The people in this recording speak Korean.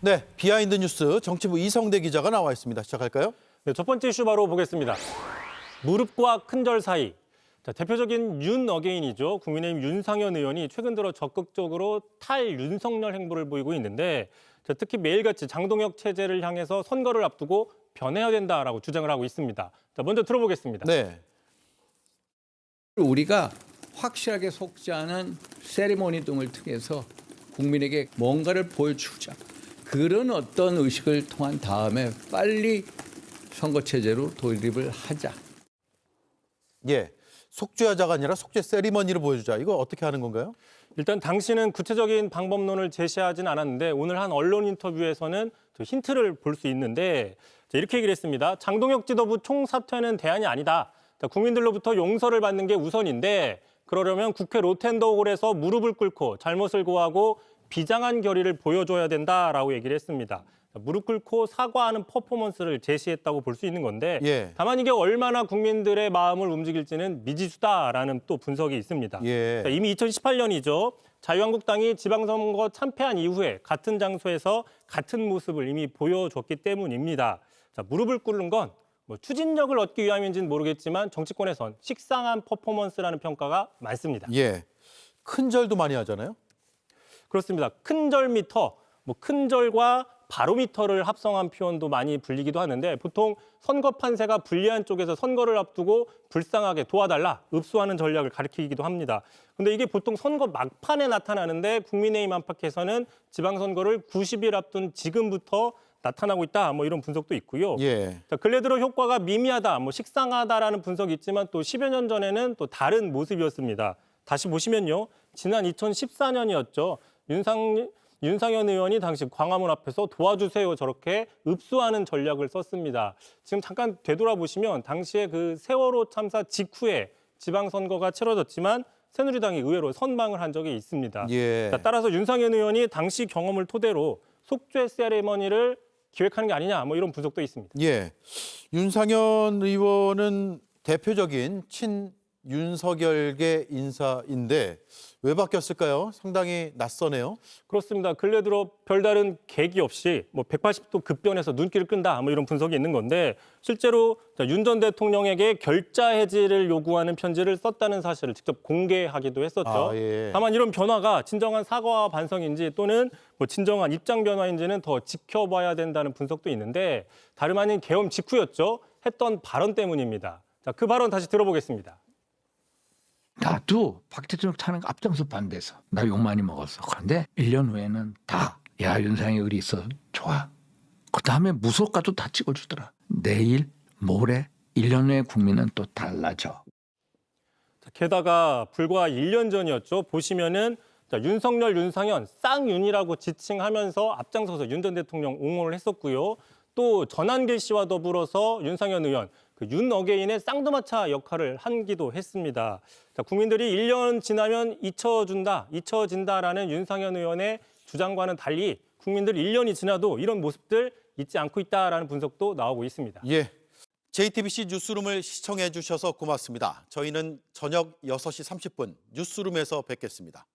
네, 비하인드 뉴스 정치부 이성대 기자가 나와 있습니다. 시작할까요? 네, 첫 번째 이슈 바로 보겠습니다. 무릎과 큰절 사이. 자, 대표적인 윤 어게인이죠. 국민의힘 윤상현 의원이 최근 들어 적극적으로 탈윤석열 행보를 보이고 있는데 특히 매일같이 장동혁 체제를 향해서 선거를 앞두고 변해야 된다라고 주장을 하고 있습니다. 자, 먼저 들어보겠습니다. 네. 우리가 확실하게 속지 않은 세리머니 등을 통해서 국민에게 뭔가를 보여주자. 그런 어떤 의식을 통한 다음에 빨리 선거체제로 돌입을 하자. 예. 속죄하자가 아니라 속죄 세리머니를 보여주자. 이거 어떻게 하는 건가요? 일단 당시는 구체적인 방법론을 제시하진 않았는데 오늘 한 언론 인터뷰에서는 힌트를 볼 수 있는데 이렇게 얘기를 했습니다. 장동혁 지도부 총사퇴는 대안이 아니다. 국민들로부터 용서를 받는 게 우선인데 그러려면 국회 로텐더홀에서 무릎을 꿇고 잘못을 고하고 비장한 결의를 보여줘야 된다라고 얘기를 했습니다. 무릎 꿇고 사과하는 퍼포먼스를 제시했다고 볼 수 있는 건데 예. 다만 이게 얼마나 국민들의 마음을 움직일지는 미지수다라는 또 분석이 있습니다. 예. 이미 2018년이죠. 자유한국당이 지방선거 참패한 이후에 같은 장소에서 같은 모습을 이미 보여줬기 때문입니다. 자, 무릎을 꿇는 건 추진력을 얻기 위함인지는 모르겠지만 정치권에선 식상한 퍼포먼스라는 평가가 많습니다. 예. 큰절도 많이 하잖아요. 그렇습니다. 큰절미터, 큰절과 바로미터를 합성한 표현도 많이 불리기도 하는데 보통 선거 판세가 불리한 쪽에서 선거를 앞두고 불쌍하게 도와달라, 읍수하는 전략을 가리키기도 합니다. 근데 이게 보통 선거 막판에 나타나는데 국민의힘 안팎에서는 지방선거를 90일 앞둔 지금부터 나타나고 있다, 이런 분석도 있고요. 예. 자, 근래 들어 효과가 미미하다, 식상하다라는 분석이 있지만 또 10여 년 전에는 또 다른 모습이었습니다. 다시 보시면요. 지난 2014년이었죠. 윤상현 의원이 당시 광화문 앞에서 도와주세요 저렇게 읍수하는 전략을 썼습니다. 지금 잠깐 되돌아보시면 당시에 그 세월호 참사 직후에 지방선거가 치러졌지만 새누리당이 의외로 선방을 한 적이 있습니다. 예. 자, 따라서 윤상현 의원이 당시 경험을 토대로 속죄 세레머니를 기획하는 게 아니냐 이런 분석도 있습니다. 예. 윤상현 의원은 대표적인 친윤석열계 인사인데 왜 바뀌었을까요? 상당히 낯서네요. 그렇습니다. 근래 들어 별다른 계기 없이 180도 급변해서 눈길을 끈다 이런 분석이 있는 건데 실제로 윤 전 대통령에게 결자 해지를 요구하는 편지를 썼다는 사실을 직접 공개하기도 했었죠. 예. 다만 이런 변화가 진정한 사과와 반성인지 또는 진정한 입장 변화인지는 더 지켜봐야 된다는 분석도 있는데 다름 아닌 계엄 직후였죠. 했던 발언 때문입니다. 자, 그 발언 다시 들어보겠습니다. 나도 박 대통령 타는 거 앞장서 반대해서 나 욕 많이 먹었어. 그런데 1년 후에는 야 윤상이 의리 있어 좋아. 그다음에 무속가도 다 찍어주더라. 내일 모레 1년 후에 국민은 또 달라져. 게다가 불과 1년 전이었죠. 보시면은 윤석열, 윤상현, 쌍윤이라고 지칭하면서 앞장서서 윤 전 대통령 옹호를 했었고요. 또 전한길 씨와 더불어서 윤상현 의원, 윤 어게인의 쌍두마차 역할을 하기도 했습니다. 자, 국민들이 1년 지나면 잊혀진다라는 윤상현 의원의 주장과는 달리 국민들 1년이 지나도 이런 모습들 잊지 않고 있다라는 분석도 나오고 있습니다. 예. JTBC 뉴스룸을 시청해 주셔서 고맙습니다. 저희는 저녁 6시 30분 뉴스룸에서 뵙겠습니다.